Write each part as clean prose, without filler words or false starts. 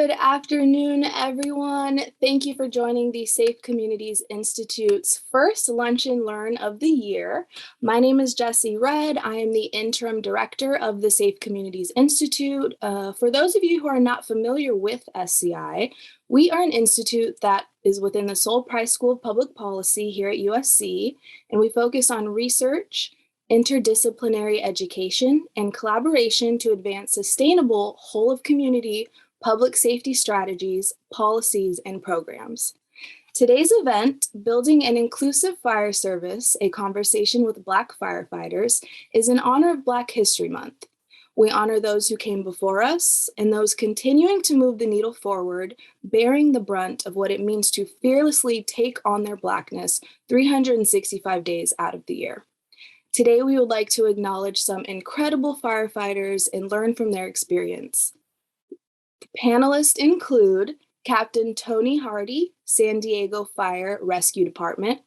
Good afternoon, everyone. Thank you for joining the Safe Communities Institute's first Lunch and Learn of the year. My name is Jessie Redd. I am the interim director of the Safe Communities Institute. For those of you who are not familiar with SCI, we are an institute that is within the Sol Price School of Public Policy here at USC, and we focus on research, interdisciplinary education, and collaboration to advance sustainable whole of community public safety strategies, policies, and programs. Today's event, Building an Inclusive Fire Service, a conversation with Black firefighters, is in honor of Black History Month. We honor those who came before us and those continuing to move the needle forward, bearing the brunt of what it means to fearlessly take on their Blackness 365 days out of the year. Today, we would like to acknowledge some incredible firefighters and learn from their experience. The panelists include Captain Tony Hardy, San Diego Fire Rescue Department,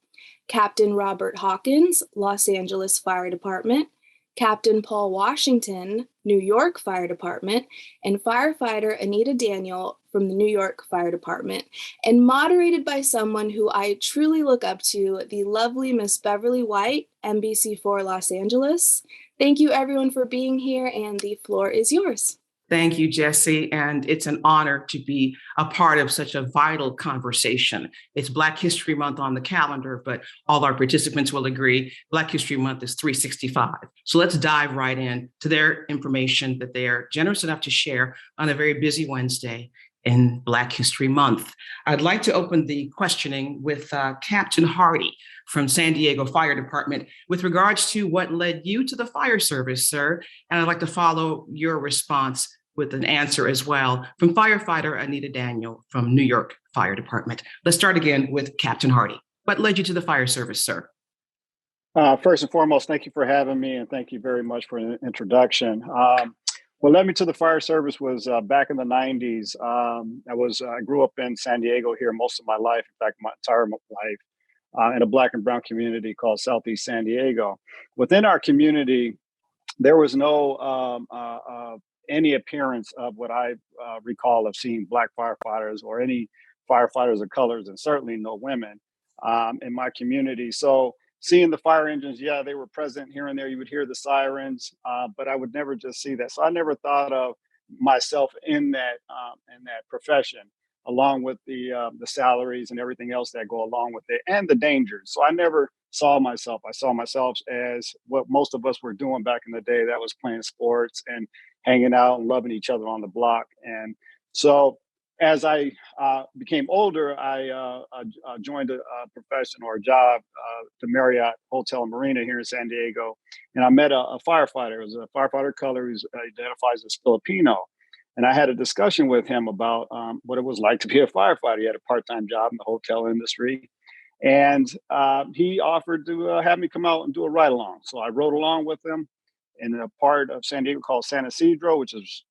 Captain Robert Hawkins, Los Angeles Fire Department, Captain Paul Washington, New York Fire Department, and Firefighter Anita Daniel from the New York Fire Department, and moderated by someone who I truly look up to, the lovely Miss Beverly White, NBC4 Los Angeles. Thank you everyone for being here, and the floor is yours. Thank you, Jessie, and it's an honor to be a part of such a vital conversation. It's Black History Month on the calendar, but all our participants will agree Black History Month is 365. So let's dive right in to their information that they are generous enough to share on a very busy Wednesday in Black History Month. I'd like to open the questioning with Captain Hardy from San Diego Fire Department with regards to what led you to the fire service, sir. And I'd like to follow your response with an answer as well from Firefighter Anita Daniel from New York Fire Department. Let's start again with Captain Hardy. What led you to the fire service, sir? First and foremost, thank you for having me, and thank you very much for the introduction. What led me to the fire service was back in the 90s. I grew up in San Diego here most of my life, in fact, my entire life, in a Black and brown community called Southeast San Diego. Within our community, there was no any appearance of what I recall of seeing Black firefighters or any firefighters of colors, and certainly no women in my community. So seeing the fire engines, yeah, they were present here and there. You would hear the sirens, but I would never just see that. So I never thought of myself in that profession, along with the salaries and everything else that go along with it, and the dangers. So I never saw myself. I saw myself as what most of us were doing back in the day. That was playing sports and hanging out and loving each other on the block. And so as I became older, I joined a profession or a job, the Marriott Hotel and Marina here in San Diego. And I met a firefighter. It was a firefighter color who identifies as Filipino. And I had a discussion with him about what it was like to be a firefighter. He had a part-time job in the hotel industry. And he offered to have me come out and do a ride-along. So I rode along with him in a part of San Diego called San Isidro, which is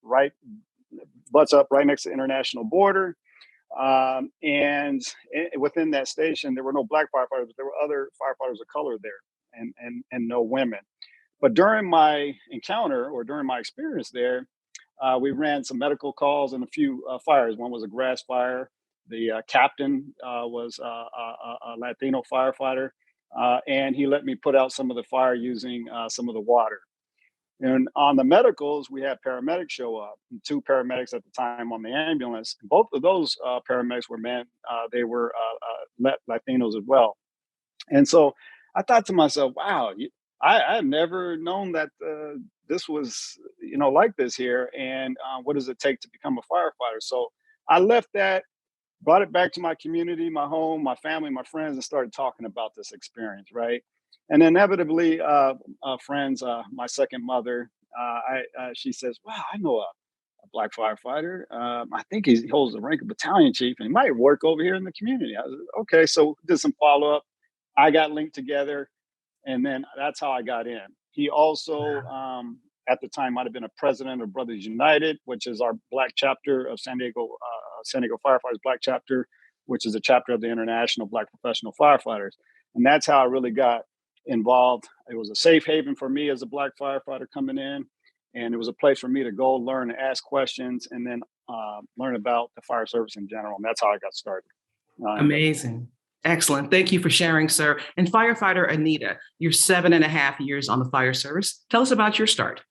butts up right next to the international border. And within that station, there were no Black firefighters, but there were other firefighters of color there, and no women. But during my encounter, or during my experience there, we ran some medical calls and a few fires. One was a grass fire. The captain was a Latino firefighter, and he let me put out some of the fire using some of the water. And on the medicals, we had paramedics show up, and 2 paramedics at the time on the ambulance. Both of those paramedics were men. They were Latinos as well. And so I thought to myself, wow, I had never known that this was, like this here. And what does it take to become a firefighter? So I left that, brought it back to my community, my home, my family, my friends, and started talking about this experience, right? And inevitably, friends, my second mother, she says, wow, I know a Black firefighter. I think he holds the rank of battalion chief, and he might work over here in the community. I was okay, so did some follow-up. I got linked together, and then that's how I got in. He also, at the time, might have been a president of Brothers United, which is our Black chapter of San Diego Firefighters Black chapter, which is a chapter of the International Black Professional Firefighters. And that's how I really got involved. It was a safe haven for me as a Black firefighter coming in, and it was a place for me to go learn and ask questions. And then learn about the fire service in general. And that's how I got started. Amazing. Excellent. Thank you for sharing, sir. And firefighter Anita, you're 7.5 years on the fire service. Tell us about your start.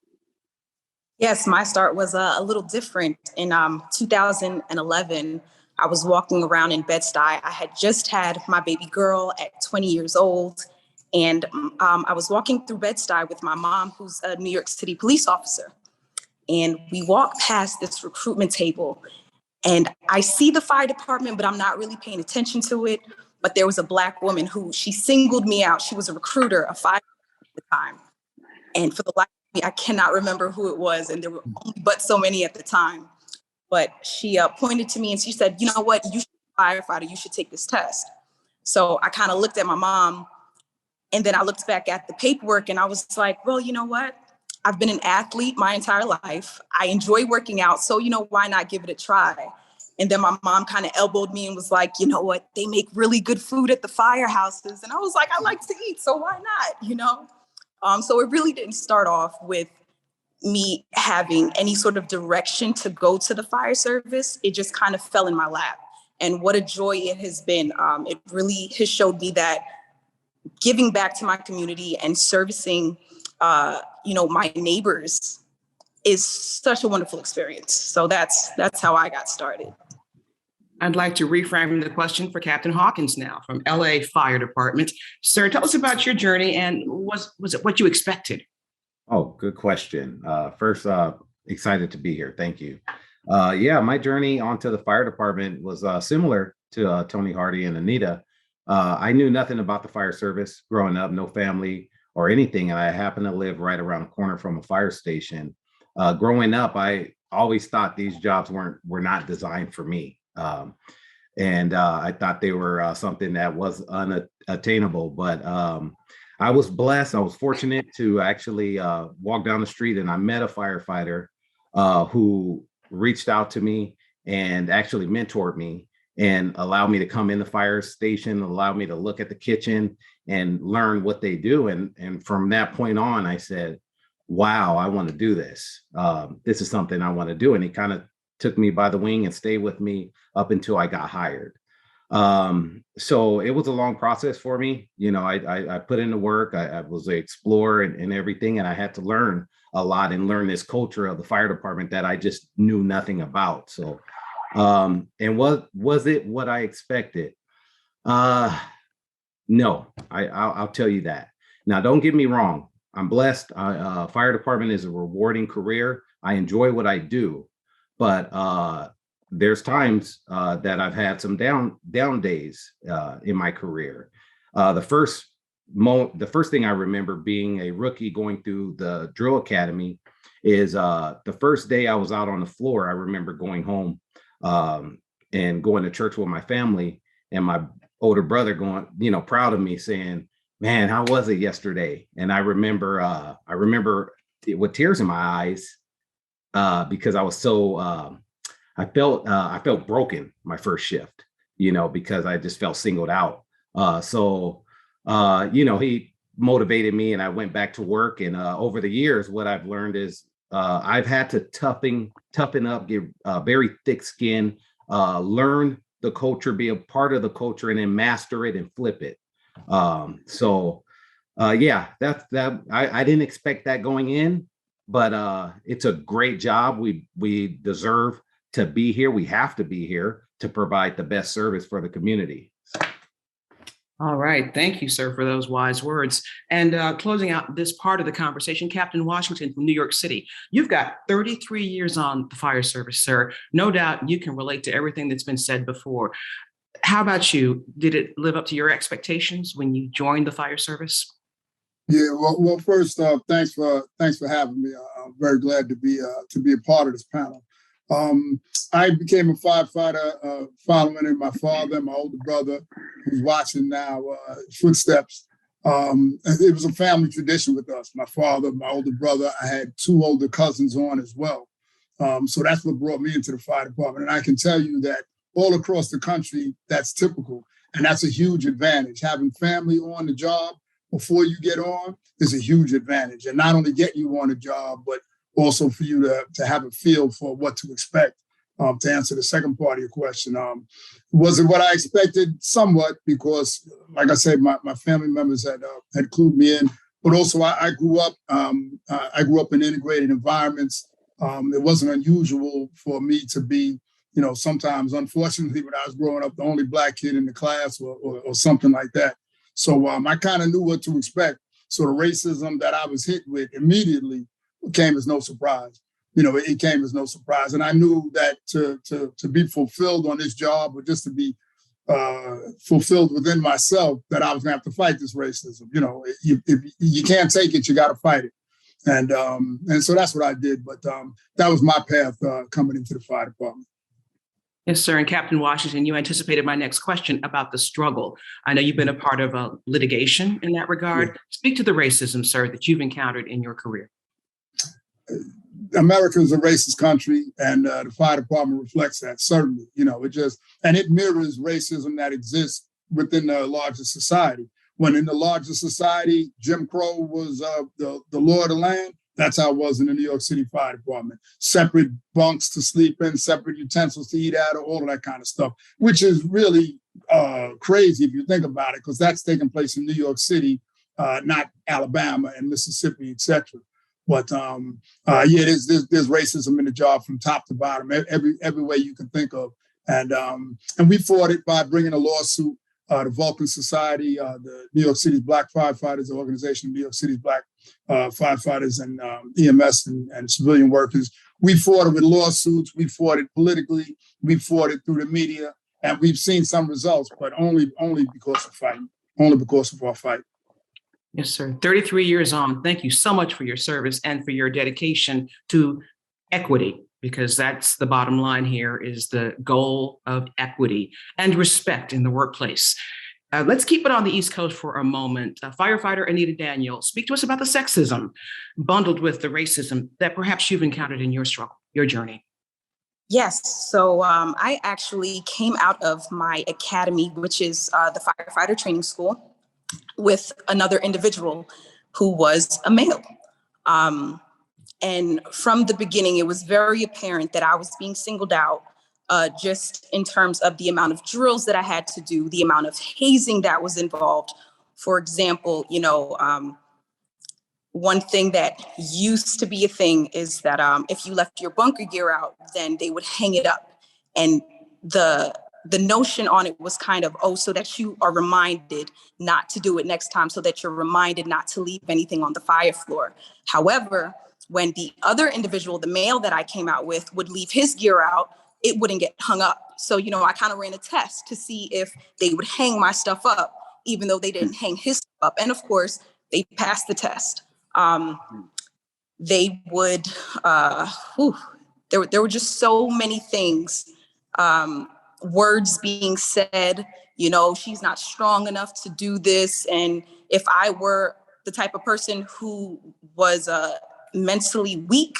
Yes, my start was a little different. In 2011, I was walking around in Bed-Stuy. I had just had my baby girl at 20 years old. And I was walking through Bed-Stuy with my mom, who's a New York City police officer. And we walked past this recruitment table. And I see the fire department, but I'm not really paying attention to it. But there was a Black woman who she singled me out. She was a recruiter, a firefighter at the time. And for the life of me, I cannot remember who it was. And there were only but so many at the time. But she pointed to me and she said, you know what, you should be a firefighter. You should take this test. So I kind of looked at my mom. And then I looked back at the paperwork and I was like, well, you know what? I've been an athlete my entire life. I enjoy working out. So, why not give it a try? And then my mom kind of elbowed me and was like, you know what? They make really good food at the firehouses. And I was like, I like to eat. So why not, So it really didn't start off with me having any sort of direction to go to the fire service. It just kind of fell in my lap. And what a joy it has been. It really has showed me that giving back to my community and servicing, my neighbors is such a wonderful experience. So that's how I got started. I'd like to reframe the question for Captain Hawkins now from LA Fire Department. Sir, tell us about your journey and was it what you expected? Oh, good question. First, excited to be here. Thank you. My journey onto the fire department was similar to Tony Hardy and Anita. I knew nothing about the fire service growing up, no family or anything. And I happened to live right around the corner from a fire station. Growing up, I always thought these jobs were not designed for me. I thought they were something that was unattainable, but I was blessed. I was fortunate to actually walk down the street and I met a firefighter who reached out to me and actually mentored me and allowed me to come in the fire station, allowed me to look at the kitchen and learn what they do. And from that point on, I said, wow, I want to do this. This is something I want to do. And he kind of took me by the wing and stayed with me up until I got hired. So it was a long process for me. I put in the work. I was an explorer and everything. And I had to learn a lot and learn this culture of the fire department that I just knew nothing about. So, and was it what I expected? No, I'll tell you that. Now, don't get me wrong. I'm blessed. Fire department is a rewarding career. I enjoy what I do, but there's times that I've had some down days in my career. The first thing I remember being a rookie going through the drill academy is the first day I was out on the floor. I remember going home and going to church with my family, and my older brother going, proud of me, saying, "Man, how was it yesterday?" And I remember with tears in my eyes because I was so I felt broken my first shift, because I just felt singled out. He motivated me and I went back to work. And over the years, what I've learned is I've had to toughen up, get very thick skin, learn the culture, be a part of the culture, and then master it and flip it. That's that. I didn't expect that going in, but it's a great job. We deserve to be here. We have to be here to provide the best service for the community. All right. Thank you, sir, for those wise words. And closing out this part of the conversation, Captain Washington from New York City. You've got 33 years on the fire service, sir. No doubt you can relate to everything that's been said before. How about you? Did it live up to your expectations when you joined the fire service? Yeah. Well, first, thanks for having me. I'm very glad to be a part of this panel. I became a firefighter following in my father and my older brother, who's watching now, footsteps. It was a family tradition with us. My father, my older brother, I had two older cousins on as well. So that's what brought me into the fire department. And I can tell you that all across the country, that's typical. And that's a huge advantage. Having family on the job before you get on is a huge advantage. And not only get you on the job, but also for you to have a feel for what to expect To answer the second part of your question, was it what I expected? Somewhat, because, like I said, my family members had clued me in. But also, I grew up. I grew up in integrated environments. It wasn't unusual for me to be, sometimes, unfortunately, when I was growing up, the only Black kid in the class or something like that. So I kind of knew what to expect. So the racism that I was hit with immediately came as no surprise. It came as no surprise. And I knew that to be fulfilled on this job, or just to be fulfilled within myself, that I was going to have to fight this racism. If you can't take it, you got to fight it. And so that's what I did. But that was my path coming into the fire department. Yes, sir. And Captain Washington, you anticipated my next question about the struggle. I know you've been a part of a litigation in that regard. Yeah. Speak to the racism, sir, that you've encountered in your career. America is a racist country, and the fire department reflects that, certainly. It mirrors racism that exists within the larger society. When in the larger society, Jim Crow was the law of the land, that's how it was in the New York City Fire Department. Separate bunks to sleep in, separate utensils to eat out of, all of that kind of stuff, which is really crazy if you think about it, because that's taking place in New York City, not Alabama and Mississippi, et cetera. But there's racism in the job from top to bottom, every way you can think of. And we fought it by bringing a lawsuit. The Vulcan Society, the New York City's Black Firefighters, the organization of New York City's Black firefighters and EMS and civilian workers. We fought it with lawsuits. We fought it politically. We fought it through the media. And we've seen some results, but only because of fighting, only because of our fight. Yes, sir. 33 years on. Thank you so much for your service and for your dedication to equity, because that's the bottom line here, is the goal of equity and respect in the workplace. Let's keep it on the East Coast for a moment. Firefighter Anita Daniel, speak to us about the sexism bundled with the racism that perhaps you've encountered in your struggle, your journey. Yes. So I actually came out of my academy, which is the firefighter training school, with another individual who was a male. And from the beginning, it was very apparent that I was being singled out just in terms of the amount of drills that I had to do, the amount of hazing that was involved. For example, one thing that used to be a thing is that if you left your bunker gear out, then they would hang it up. And the notion on it was kind of, so that you are reminded not to do it next time, so that you're reminded not to leave anything on the fire floor. However, when the other individual, the male that I came out with, would leave his gear out, it wouldn't get hung up. So, I kind of ran a test to see if they would hang my stuff up, even though they didn't hang his stuff up. And of course, they passed the test. They would, there were just so many things, words being said, she's not strong enough to do this. And if I were the type of person who was mentally weak,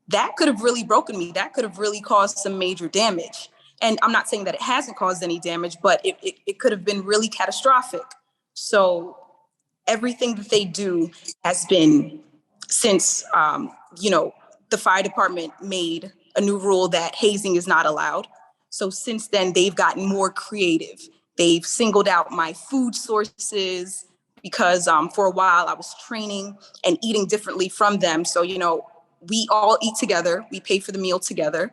that could have really broken me. That could have really caused some major damage. And I'm not saying that it hasn't caused any damage, but it could have been really catastrophic. So everything that they do has been, since, the fire department made a new rule that hazing is not allowed. So since then, they've gotten more creative. They've singled out my food sources, because for a while I was training and eating differently from them. So, we all eat together. We pay for the meal together.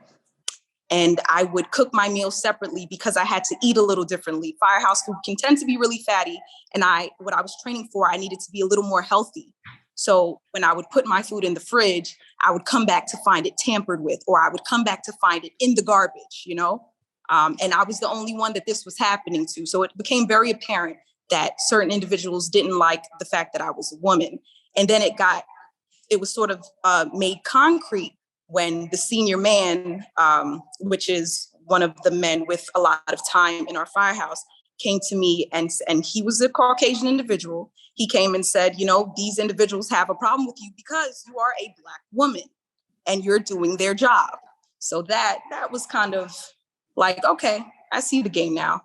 And I would cook my meals separately because I had to eat a little differently. Firehouse food can tend to be really fatty. And what I was training for, I needed to be a little more healthy. So when I would put my food in the fridge, I would come back to find it tampered with, or I would come back to find it in the garbage, And I was the only one that this was happening to. So it became very apparent that certain individuals didn't like the fact that I was a woman. And then it was sort of made concrete when the senior man, which is one of the men with a lot of time in our firehouse, came to me, and he was a Caucasian individual. He came and said, these individuals have a problem with you because you are a Black woman and you're doing their job. So that was kind of like, okay, I see the game now,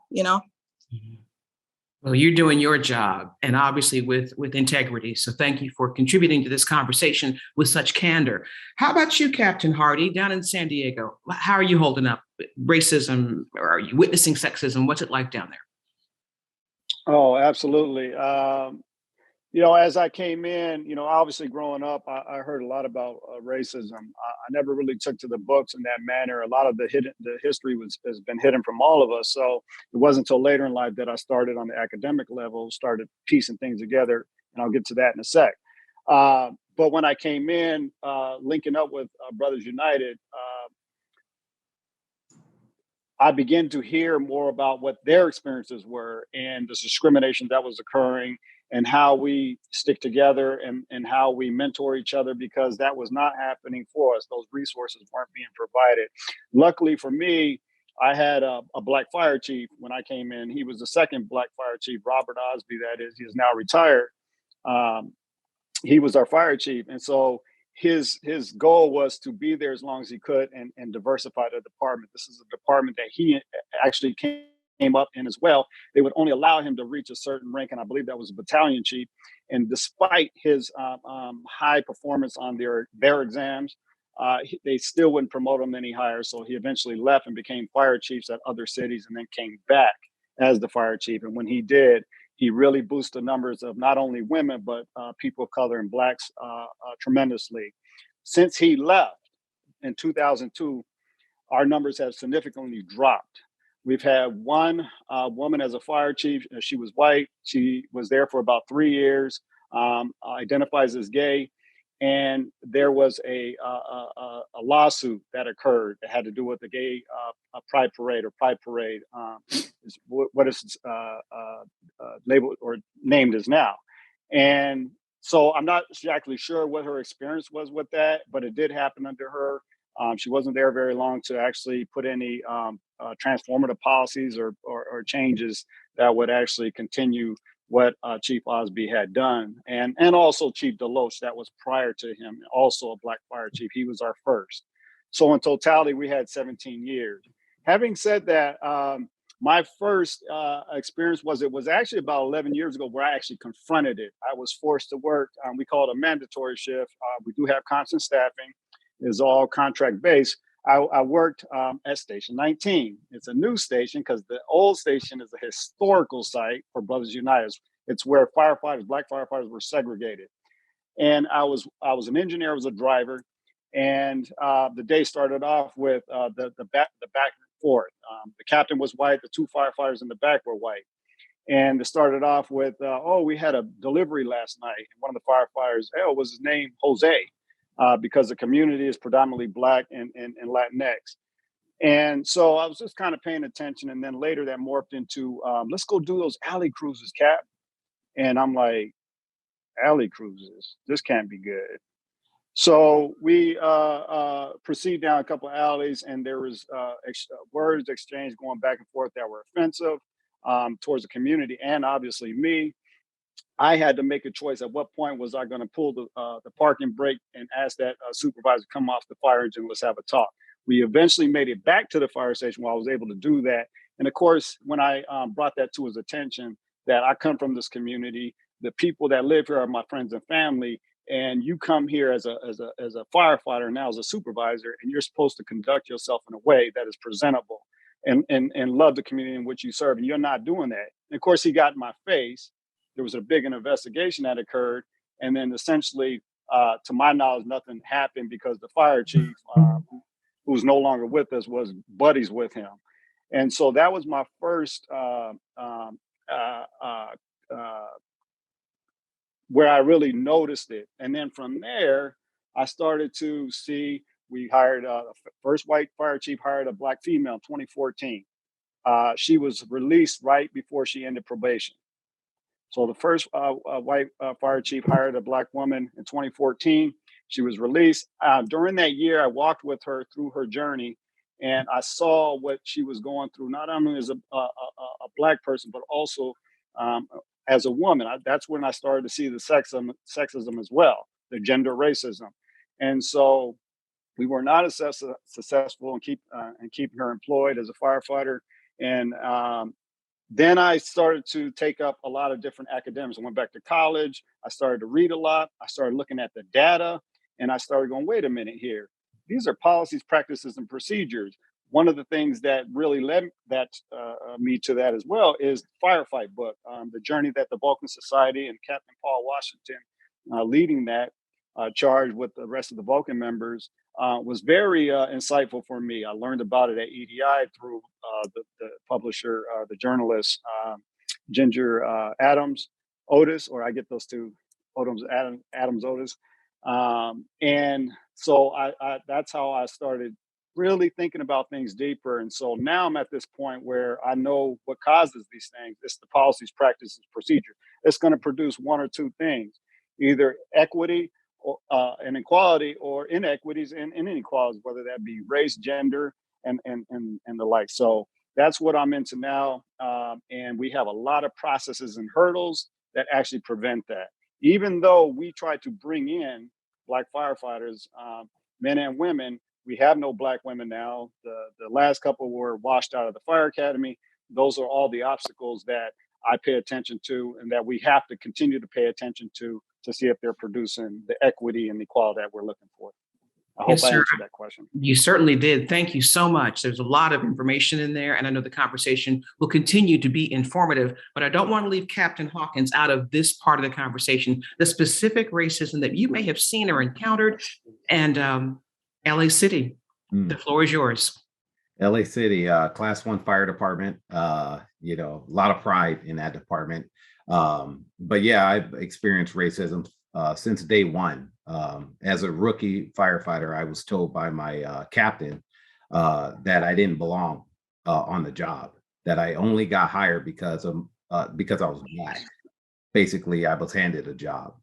Well, you're doing your job, and obviously with integrity. So thank you for contributing to this conversation with such candor. How about you, Captain Hardy, down in San Diego? How are you holding up racism, or are you witnessing sexism? What's it like down there? Oh, absolutely. As I came in, obviously growing up, I heard a lot about racism. I never really took to the books in that manner. A lot of the history has been hidden from all of us. So it wasn't until later in life that I started on the academic level, started piecing things together, and I'll get to that in a sec. But when I came in, linking up with Brothers United, I began to hear more about what their experiences were and the discrimination that was occurring, and how we stick together and how we mentor each other, because that was not happening for us. Those resources weren't being provided. Luckily for me, I had a black fire chief when I came in. He was the second black fire chief, Robert Osby, that is. He is now retired. He was our fire chief. And so his goal was to be there as long as he could and diversify the department. This is a department that he actually came up in as well. They would only allow him to reach a certain rank, and I believe that was a battalion chief. And despite his high performance on their exams, they still wouldn't promote him any higher. So he eventually left and became fire chiefs at other cities, and then came back as the fire chief. And when he did, he really boosted the numbers of not only women, but people of color and blacks tremendously. Since he left in 2002, our numbers have significantly dropped. We've had one woman as a fire chief. She was white. She was there for about 3 years, identifies as gay. And there was a lawsuit that occurred that had to do with the gay pride parade, or pride parade, is what is labeled or named as now. And so I'm not exactly sure what her experience was with that, but it did happen under her. She wasn't there very long to actually put any transformative policies or changes that would actually continue what Chief Osby had done. And also Chief Deloach, that was prior to him, also a black fire chief. He was our first. So in totality, we had 17 years. Having said that, my first experience was actually about 11 years ago, where I actually confronted it. I was forced to work. We call it a mandatory shift. We do have constant staffing. It's all contract based. I worked at Station 19. It's a new station because the old station is a historical site for Brothers United. It's where firefighters, black firefighters, were segregated. And I was an engineer, I was a driver, and the day started off with the back and forth. The captain was white, the two firefighters in the back were white. And it started off with, we had a delivery last night. And one of the firefighters, was his name Jose. Because the community is predominantly Black and Latinx. And so I was just kind of paying attention. And then later that morphed into, let's go do those alley cruises, Cap. And I'm like, alley cruises? This can't be good. So we proceed down a couple of alleys, and there was words exchanged going back and forth that were offensive towards the community and obviously me. I had to make a choice. At what point was I going to pull the parking brake and ask that supervisor to come off the fire engine? Let's have a talk. We eventually made it back to the fire station where I was able to do that. And of course, when I brought that to his attention, that I come from this community, the people that live here are my friends and family, and you come here as a firefighter, now as a supervisor, and you're supposed to conduct yourself in a way that is presentable and love the community in which you serve, and you're not doing that. And of course, he got in my face. There was a big investigation that occurred. And then essentially, to my knowledge, nothing happened because the fire chief, who's no longer with us, was buddies with him. And so that was my first where I really noticed it. And then from there, I started to see, we hired the first white fire chief hired a black female in 2014. She was released right before she ended probation. So the first white fire chief hired a black woman in 2014. She was released. During that year, I walked with her through her journey, and I saw what she was going through, not only as a black person, but also as a woman. That's when I started to see the sexism as well, the gender racism. And so we were not as successful in keeping her employed as a firefighter. And then I started to take up a lot of different academics. I went back to college. I started to read a lot. I started looking at the data, and I started going, wait a minute here. These are policies, practices, and procedures. one of the things that really led me to that as well is the Firefight book, the journey that the Vulcan Society and Captain Paul Washington leading that charge with the rest of the Vulcan members was very insightful for me. I learned about it at EDI through the publisher, the journalist, Ginger Otis, or I get those two, Adams Otis. And so that's how I started really thinking about things deeper. And so now I'm at this point where I know what causes these things. It's the policies, practices, procedure. It's going to produce one or two things, either equity or, and equality, or inequities and inequalities, whether that be race, gender, and the like. So that's what I'm into now. And we have a lot of processes and hurdles that actually prevent that. Even though we try to bring in Black firefighters, men and women, we have no Black women now. The last couple were washed out of the fire academy. Those are all the obstacles that I pay attention to, and that we have to continue to pay attention to see if they're producing the equity and equality that we're looking for. I hope I answered that question. You certainly did. Thank you so much. There's a lot of information in there, and I know the conversation will continue to be informative, but I don't want to leave Captain Hawkins out of this part of the conversation, the specific racism that you may have seen or encountered. And LA City, the floor is yours. LA City, class 1 fire department, a lot of pride in that department. But yeah, I've experienced racism since day one. As a rookie firefighter, I was told by my captain that I didn't belong on the job, that I only got hired because I was Black. Basically, I was handed a job.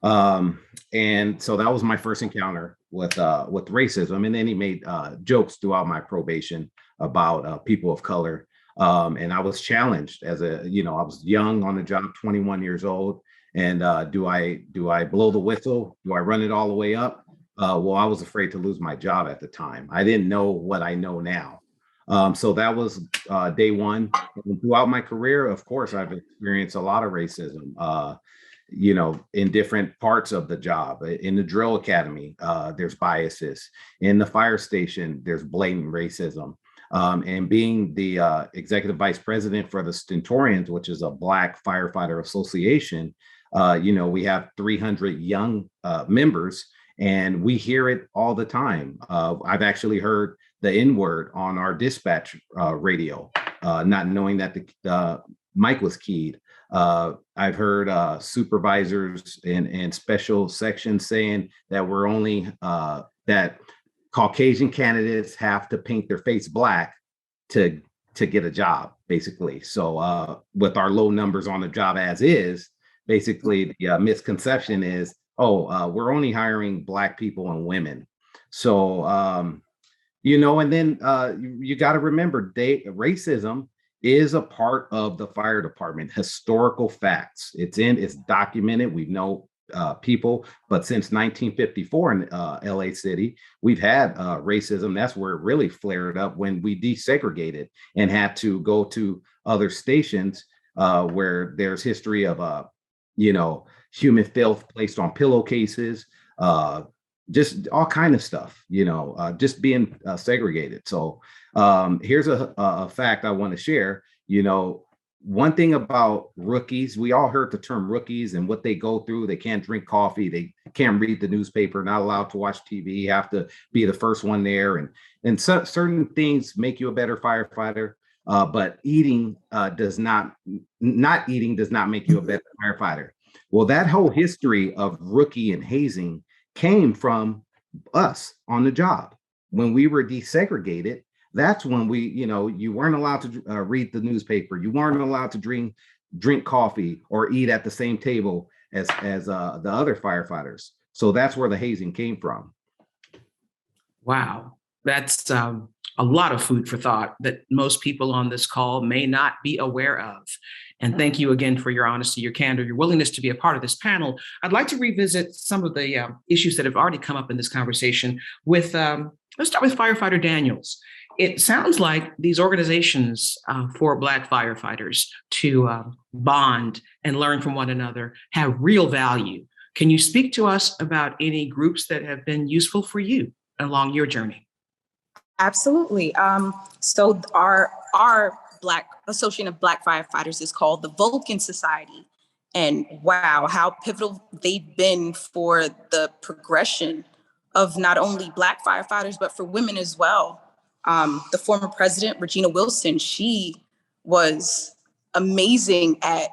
And so that was my first encounter with racism. And then he made jokes throughout my probation about people of color. And I was challenged as I was young on the job, 21 years old. And do I blow the whistle? Do I run it all the way up? Well, I was afraid to lose my job at the time. I didn't know what I know now. So that was day one. And throughout my career, of course, I've experienced a lot of racism. In different parts of the job. In the drill academy, there's biases. In the fire station, there's blatant racism. And being the executive vice president for the Stentorians, which is a Black firefighter association, we have 300 young members, and we hear it all the time. I've actually heard the N-word on our dispatch radio, not knowing that the mic was keyed. I've heard supervisors in special sections saying that we're only that Caucasian candidates have to paint their face Black to get a job, basically. So with our low numbers on the job as is, basically the misconception is, we're only hiring Black people and women. So and then you got to remember, racism is a part of the fire department. Historical facts. It's documented. We know people, but since 1954 in LA City, we've had racism. That's where it really flared up when we desegregated and had to go to other stations where there's history of human filth placed on pillowcases, just all kind of stuff, just being segregated. So here's a fact I want to share. One thing about rookies, we all heard the term rookies and what they go through. They can't drink coffee. They can't read the newspaper, not allowed to watch TV, have to be the first one there. And certain things make you a better firefighter, but not eating does not make you a better firefighter. Well, that whole history of rookie and hazing came from us on the job. When we were desegregated, that's when you weren't allowed to read the newspaper. You weren't allowed to drink coffee or eat at the same table as the other firefighters. So that's where the hazing came from. Wow. That's a lot of food for thought that most people on this call may not be aware of. And thank you again for your honesty, your candor, your willingness to be a part of this panel. I'd like to revisit some of the issues that have already come up in this conversation with, let's start with Firefighter Daniels. It sounds like these organizations for Black firefighters to bond and learn from one another have real value. Can you speak to us about any groups that have been useful for you along your journey? Absolutely. So our Black Association of Black Firefighters is called the Vulcan Society. And wow, how pivotal they've been for the progression of not only Black firefighters, but for women as well. The former president, Regina Wilson, she was amazing at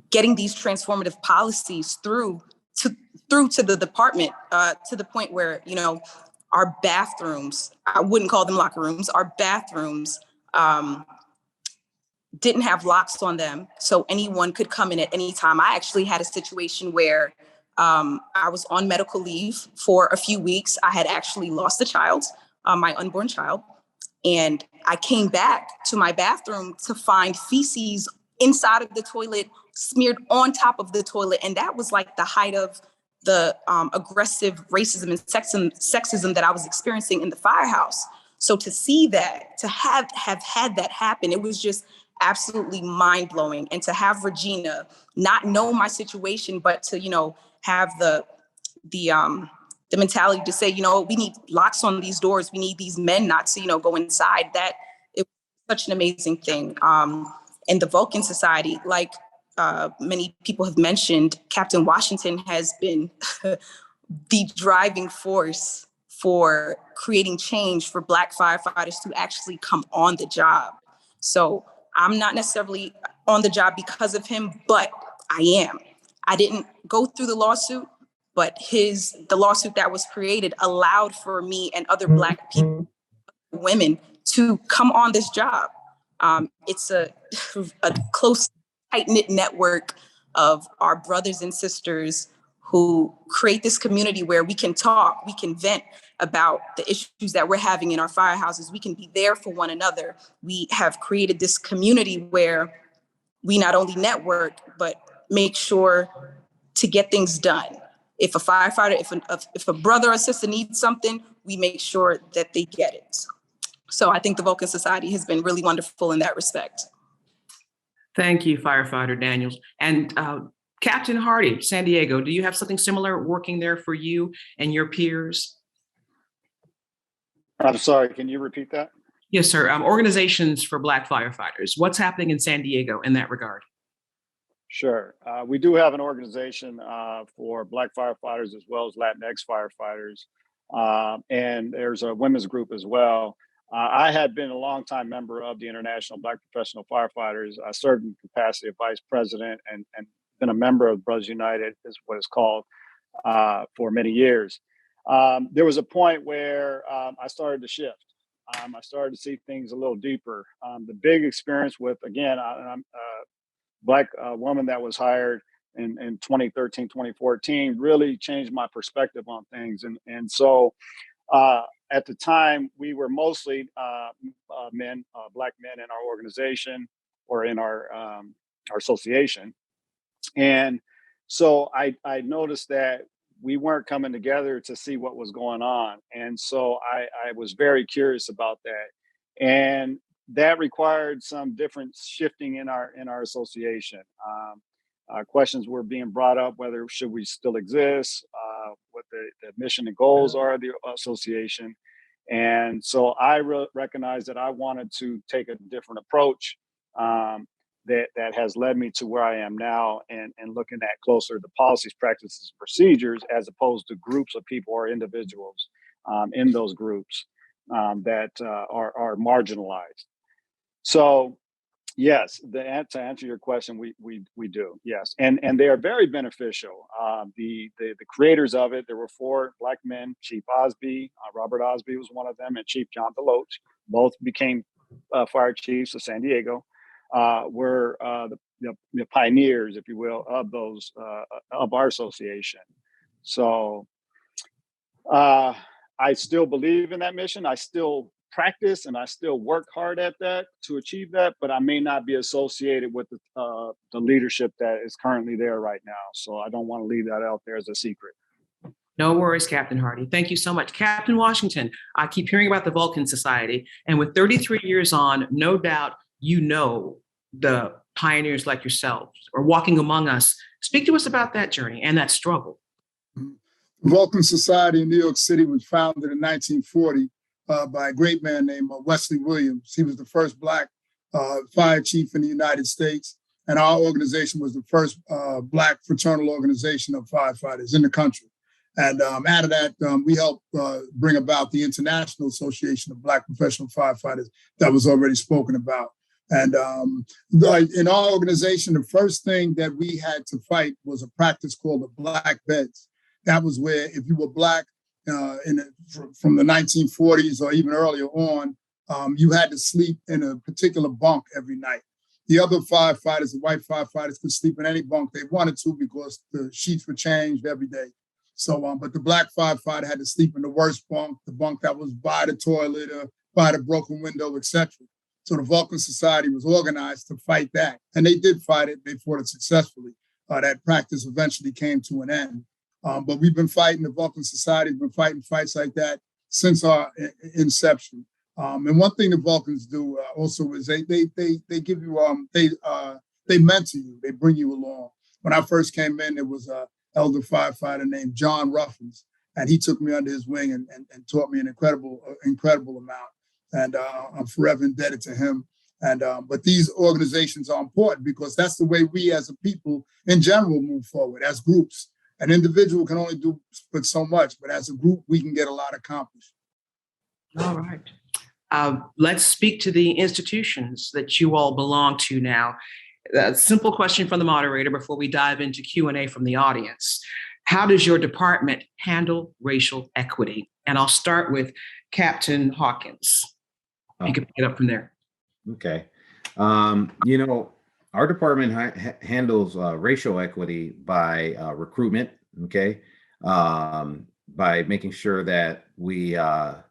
getting these transformative policies through to the department, to the point where, you know, our bathrooms, I wouldn't call them locker rooms, our bathrooms didn't have locks on them, so anyone could come in at any time. I actually had a situation where I was on medical leave for a few weeks. I had actually lost a child, my unborn child, and I came back to my bathroom to find feces inside of the toilet, smeared on top of the toilet. And that was like the height of the aggressive racism and sexism that I was experiencing in the firehouse. So to see that, to have had that happen, it was just absolutely mind blowing. And to have Regina not know my situation, but to, you know, have the mentality to say, you know, we need locks on these doors. We need these men not to, you know, go inside. That it was such an amazing thing. And the Vulcan Society, like many people have mentioned, Captain Washington has been the driving force for creating change for Black firefighters to actually come on the job. So I'm not necessarily on the job because of him, but I am. I didn't go through the lawsuit, but the lawsuit that was created allowed for me and other Black people, women, to come on this job. It's a close, tight-knit network of our brothers and sisters who create this community where we can talk, we can vent about the issues that we're having in our firehouses. We can be there for one another. We have created this community where we not only network, but make sure to get things done. If a firefighter, if a brother or sister needs something, we make sure that they get it. So I think the Vulcan Society has been really wonderful in that respect. Thank you, Firefighter Daniels. And Captain Hardy, San Diego, do you have something similar working there for you and your peers? I'm sorry, can you repeat that? Yes, sir. Organizations for Black firefighters. What's happening in San Diego in that regard? Sure. We do have an organization for Black firefighters as well as Latinx firefighters. And there's a women's group as well. I had been a longtime member of the International Black Professional Firefighters. I served in capacity of vice president and been a member of Brothers United, is what it's called, for many years. There was a point where I started to shift. I started to see things a little deeper. The big experience with, again, I'm a Black woman that was hired in 2013, 2014, really changed my perspective on things. And so at the time, we were mostly men, Black men in our organization or in our association. And so I noticed that we weren't coming together to see what was going on. And so I was very curious about that. And that required some different shifting in our association. Questions were being brought up, whether should we still exist, what the mission and goals are of the association. And so I recognized that I wanted to take a different approach that has led me to where I am now, and looking at closer the policies, practices, procedures, as opposed to groups of people or individuals in those groups that are marginalized. So yes, to answer your question, we do, yes, and they are very beneficial. The creators of it, there were 4 Black men: Chief Osby, Robert Osby was one of them, and Chief John Deloach. Both became fire chiefs of San Diego. Were the pioneers, if you will, of those of our association. So I still believe in that mission. I still practice and I still work hard at that to achieve that, but I may not be associated with the leadership that is currently there right now. So I don't want to leave that out there as a secret. No worries, Captain Hardy. Thank you so much. Captain Washington, I keep hearing about the Vulcan Society, and with 33 years on, no doubt you know the pioneers like yourselves are walking among us. Speak to us about that journey and that struggle. The Vulcan Society in New York City was founded in 1940 by a great man named Wesley Williams. He was the first Black fire chief in the United States. And our organization was the first Black fraternal organization of firefighters in the country. And out of that, we helped bring about the International Association of Black Professional Firefighters that was already spoken about. And in our organization, the first thing that we had to fight was a practice called the Black Beds. That was where if you were Black from the 1940s or even earlier on, you had to sleep in a particular bunk every night. The other firefighters, the white firefighters, could sleep in any bunk they wanted to because the sheets were changed every day. So, but the Black firefighter had to sleep in the worst bunk, the bunk that was by the toilet or by the broken window, etc. So the Vulcan Society was organized to fight that. And they did fight it. They fought it successfully. That practice eventually came to an end. But we've been fighting, the Vulcan Society has been fighting fights like that since our inception. And one thing the Vulcans do also is they give you, they mentor you, they bring you along. When I first came in, there was an elder firefighter named John Ruffins, and he took me under his wing and taught me an incredible amount. And I'm forever indebted to him. And but these organizations are important because that's the way we as a people in general move forward as groups. An individual can only do but so much, but as a group, we can get a lot accomplished. All right. Let's speak to the institutions that you all belong to now. A simple question from the moderator before we dive into Q&A from the audience. How does your department handle racial equity? And I'll start with Captain Hawkins. You can pick it up from there. Okay. Our department handles racial equity by recruitment, okay? By making sure that we have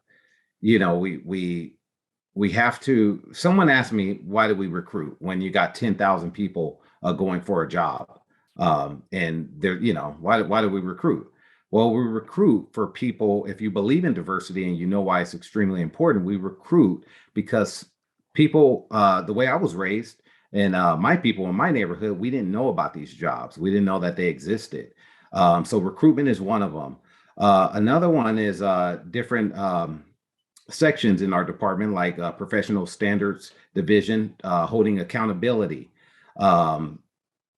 to, someone asked me, why do we recruit when you got 10,000 people going for a job? And there, why do we recruit? Well, we recruit for people, if you believe in diversity and you know why it's extremely important, we recruit because people, the way I was raised and my people in my neighborhood, we didn't know about these jobs. We didn't know that they existed. So recruitment is one of them. Another one is different sections in our department, like professional standards division, holding accountability,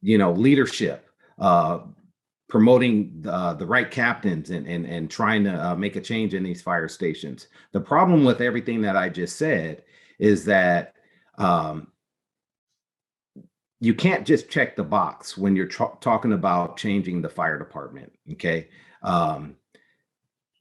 leadership, promoting the right captains and trying to make a change in these fire stations. The problem with everything that I just said is that you can't just check the box when you're talking about changing the fire department, okay?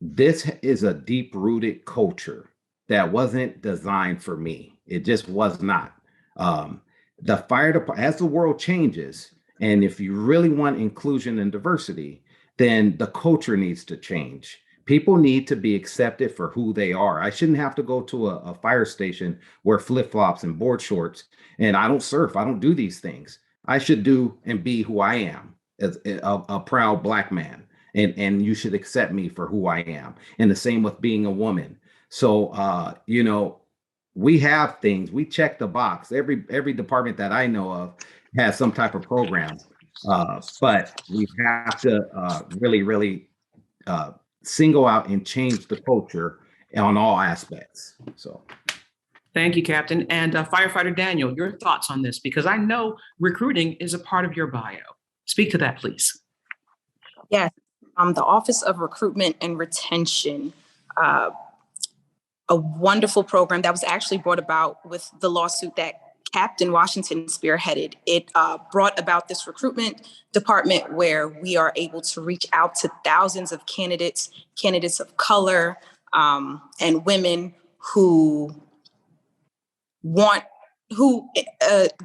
This is a deep-rooted culture that wasn't designed for me. It just was not. The fire department, as the world changes, and if you really want inclusion and diversity, then the culture needs to change. People need to be accepted for who they are. I shouldn't have to go to a fire station, wear flip-flops and board shorts, and I don't surf, I don't do these things. I should do and be who I am, as a proud Black man. And you should accept me for who I am. And the same with being a woman. So, we have things, we check the box. Every department that I know of has some type of program, but we have to really single out and change the culture on all aspects. So. Thank you, Captain. And Firefighter Daniel, your thoughts on this, because I know recruiting is a part of your bio. Speak to that, please. Yes, the Office of Recruitment and Retention, a wonderful program that was actually brought about with the lawsuit that Captain Washington spearheaded. It brought about this recruitment department where we are able to reach out to thousands of candidates of color, and women who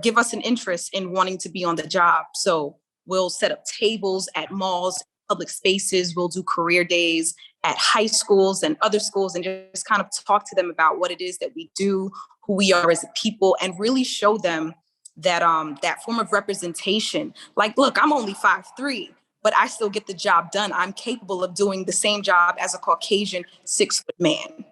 give us an interest in wanting to be on the job. So we'll set up tables at malls, public spaces. We'll do career days at high schools and other schools and just kind of talk to them about what it is that we do, who we are as a people, and really show them that that form of representation. Like, look, I'm only 5'3", but I still get the job done. I'm capable of doing the same job as a Caucasian 6-foot man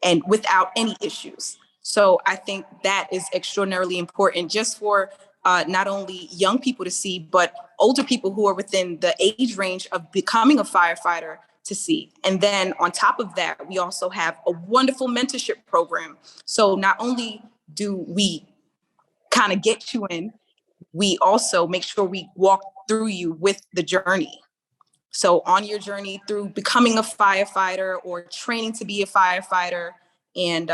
and without any issues. So I think that is extraordinarily important just for not only young people to see, but older people who are within the age range of becoming a firefighter to see. And then on top of that, we also have a wonderful mentorship program. So not only do we kind of get you in, we also make sure we walk through you with the journey. So on your journey through becoming a firefighter or training to be a firefighter, and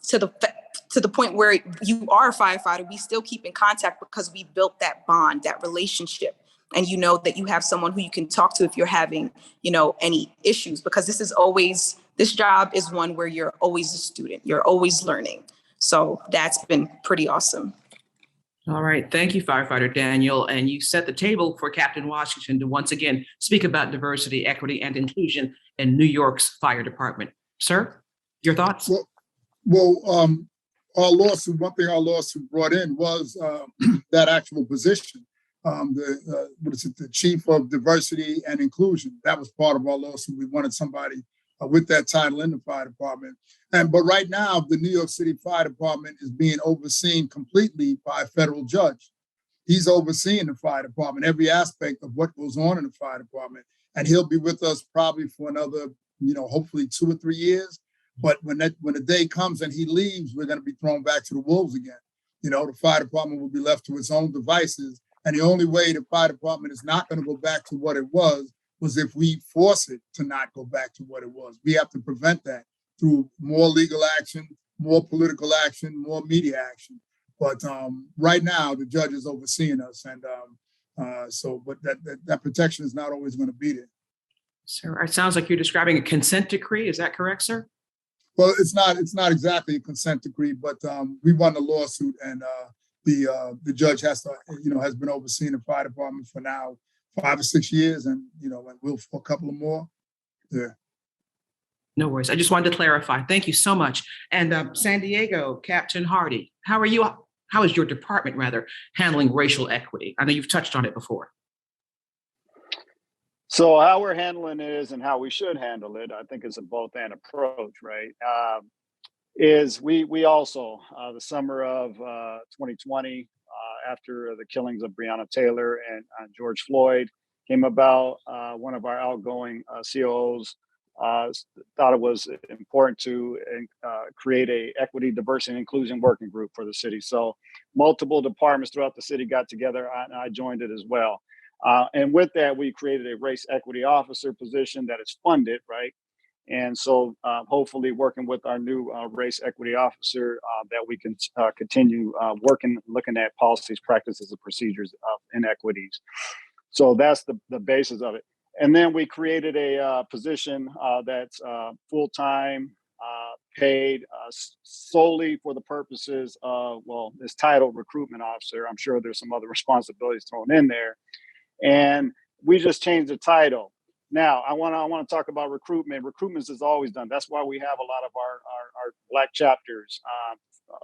to the point where you are a firefighter, we still keep in contact because we built that bond, that relationship. And you know that you have someone who you can talk to if you're having, any issues, because this job is one where you're always a student, you're always learning. So that's been pretty awesome. All right. Thank you, Firefighter Daniel. And you set the table for Captain Washington to once again speak about diversity, equity, and inclusion in New York's fire department. Sir, your thoughts? Our lawsuit, one thing our lawsuit brought in was that actual position. The chief of diversity and inclusion. That was part of our lawsuit. We wanted somebody with that title in the fire department. But right now, the New York City Fire Department is being overseen completely by a federal judge. He's overseeing the fire department, every aspect of what goes on in the fire department. And he'll be with us probably for another, hopefully 2 or 3 years. But when the day comes and he leaves, we're going to be thrown back to the wolves again. The fire department will be left to its own devices. And the only way the fire department is not going to go back to what it was if we force it to not go back to what it was. We have to prevent that through more legal action, more political action, more media action. But right now, the judge is overseeing us. And but that protection is not always going to be there. Sir, it sounds like you're describing a consent decree. Is that correct, sir? Well, it's not exactly a consent decree, but we won the lawsuit, and the judge has been overseeing the fire department for now 5 or 6 years, and and we'll for a couple of more. Yeah. No worries. I just wanted to clarify. Thank you so much. And San Diego, Captain Hardy, how are you? How is your department handling racial equity? I know you've touched on it before. So how we're handling it is, and how we should handle it, I think it's a both and approach, right? Is we also, the summer of 2020, after the killings of Breonna Taylor and George Floyd came about, one of our outgoing COOs thought it was important to create a equity, diversity, and inclusion working group for the city. So multiple departments throughout the city got together, and I joined it as well. And with that, we created a race equity officer position that is funded, right? And so hopefully working with our new race equity officer that we can continue looking at policies, practices, and procedures of inequities. So that's the basis of it. And then we created a position that's full-time, paid solely for the purposes of, it's titled Recruitment Officer. I'm sure there's some other responsibilities thrown in there. And we just changed the title. Now, I want to talk about recruitment. Recruitment is always done. That's why we have a lot of our Black chapters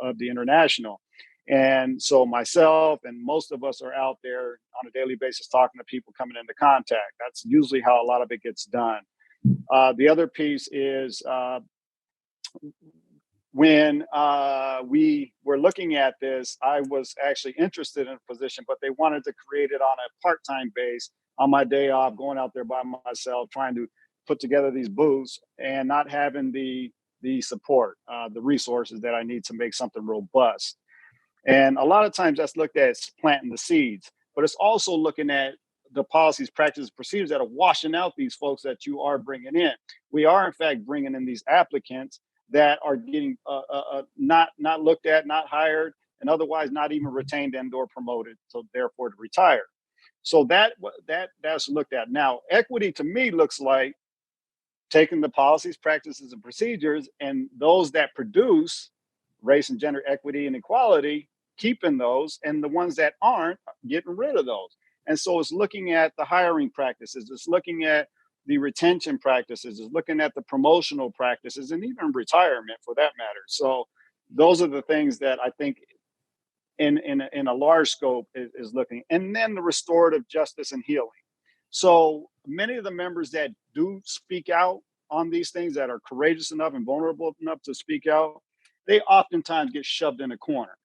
of the international. And so myself and most of us are out there on a daily basis talking to people coming into contact. That's usually how a lot of it gets done. The other piece is when we were looking at this, I was actually interested in a position, but they wanted to create it on a part-time base on my day off, going out there by myself, trying to put together these booths and not having the support, the resources that I need to make something robust. And a lot of times that's looked at as planting the seeds, but it's also looking at the policies, practices, procedures that are washing out these folks that you are bringing in. We are, in fact, bringing in these applicants that are getting not looked at, not hired, and otherwise not even retained and or promoted, so therefore to retire. So that's looked at. Now, equity to me looks like taking the policies, practices, and procedures, and those that produce race and gender equity and equality, keeping those, and the ones that aren't, getting rid of those. And so it's looking at the hiring practices, it's looking at the retention practices, it's looking at the promotional practices, and even retirement for that matter. So those are the things that I think in a large scope is looking. And then the restorative justice and healing. So many of the members that do speak out on these things, that are courageous enough and vulnerable enough to speak out, they oftentimes get shoved in a corner.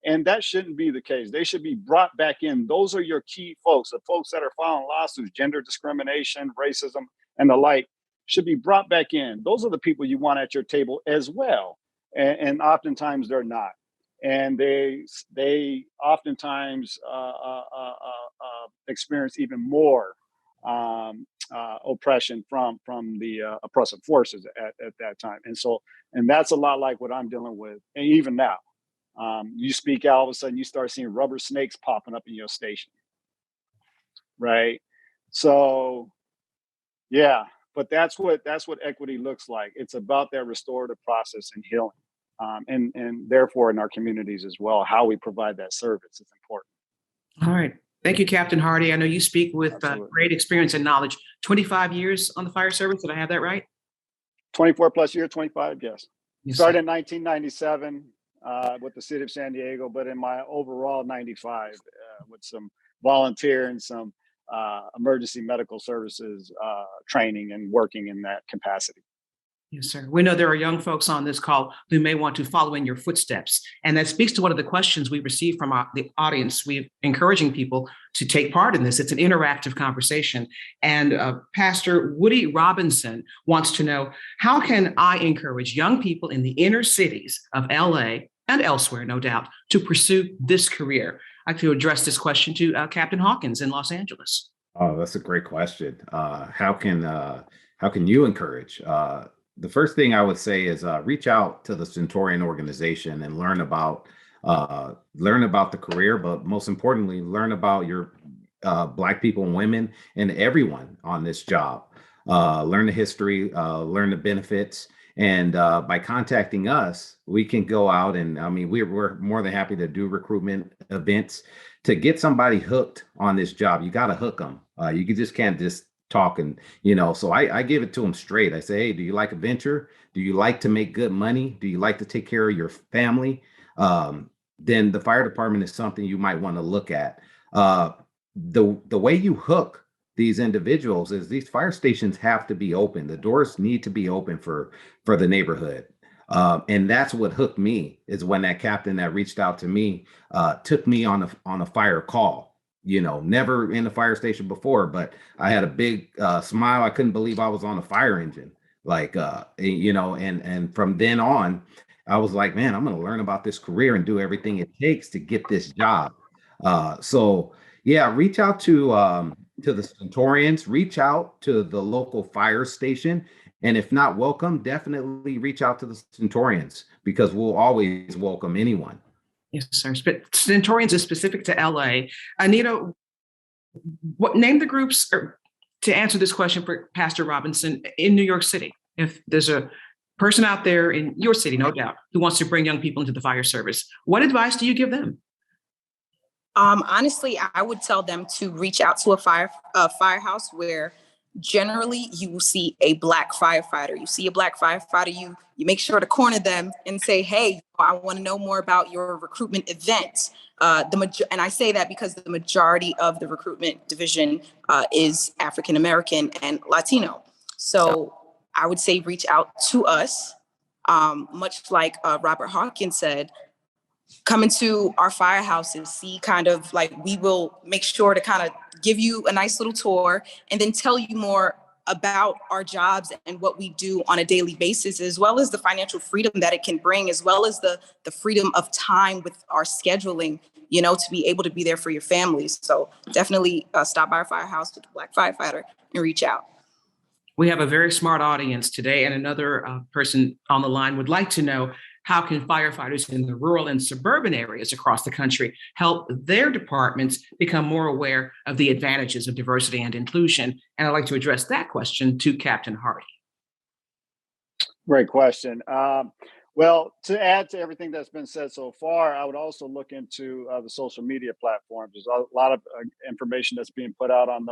And that shouldn't be the case. They should be brought back in. Those are your key folks, the folks that are filing lawsuits, gender discrimination, racism, and the like should be brought back in. Those are the people you want at your table as well. And oftentimes they're not. And they oftentimes experience even more oppression from the oppressive forces at that time. And that's a lot like what I'm dealing with. And even now, you speak out, all of a sudden you start seeing rubber snakes popping up in your station. Right. So, yeah, but that's what equity looks like. It's about that restorative process and healing. And therefore in our communities as well, how we provide that service is important. All right. Thank you, Captain Hardy. I know you speak with great experience and knowledge. 25 years on the fire service. Did I have that right? 24 plus years, 25, yes. Yes, Started in 1997 with the city of San Diego, but in my overall 95 with some volunteer and some emergency medical services training and working in that capacity. Yes, sir. We know there are young folks on this call who may want to follow in your footsteps. And that speaks to one of the questions we received from the audience. We're encouraging people to take part in this. It's an interactive conversation. And Pastor Woody Robinson wants to know, how can I encourage young people in the inner cities of LA and elsewhere, no doubt, to pursue this career? I'd like to address this question to Captain Hawkins in Los Angeles. Oh, that's a great question. How can you encourage? The first thing I would say is reach out to the Stentorian organization and learn about the career, but most importantly, learn about your Black people and women and everyone on this job. Learn the history, learn the benefits, and by contacting us, we can go out and we're more than happy to do recruitment events to get somebody hooked on this job. You got to hook them. You just can't just talk and, so I give it to them straight. I say, hey, do you like adventure? Do you like to make good money? Do you like to take care of your family? Then the fire department is something you might want to look at. The way you hook these individuals is these fire stations have to be open. The doors need to be open for the neighborhood. And that's what hooked me, is when that captain that reached out to me took me on a fire call. Never in the fire station before, but I had a big smile. I couldn't believe I was on a fire engine. And from then on, I was like, man, I'm going to learn about this career and do everything it takes to get this job. So yeah, reach out to the Stentorians, reach out to the local fire station. And if not welcome, definitely reach out to the Stentorians, because we'll always welcome anyone. Yes, sir. Stentorians is specific to LA. Anita, name the groups to answer this question for Pastor Robinson in New York City. If there's a person out there in your city, no doubt, who wants to bring young people into the fire service, what advice do you give them? Honestly, I would tell them to reach out to a firehouse where generally you will see a Black firefighter. You see a Black firefighter, you make sure to corner them and say, hey, I want to know more about your recruitment event. And I say that because the majority of the recruitment division is African American and Latino. So I would say reach out to us, much like Robert Hawkins said. Come into our firehouses, see kind of like, we will make sure to kind of give you a nice little tour and then tell you more about our jobs and what we do on a daily basis, as well as the financial freedom that it can bring, as well as the freedom of time with our scheduling, to be able to be there for your families. So definitely stop by our firehouse with a Black firefighter and reach out. We have a very smart audience today, and another person on the line would like to know, how can firefighters in the rural and suburban areas across the country help their departments become more aware of the advantages of diversity and inclusion? And I'd like to address that question to Captain Hardy. Great question. Well, to add to everything that's been said so far, I would also look into the social media platforms. There's a lot of information that's being put out on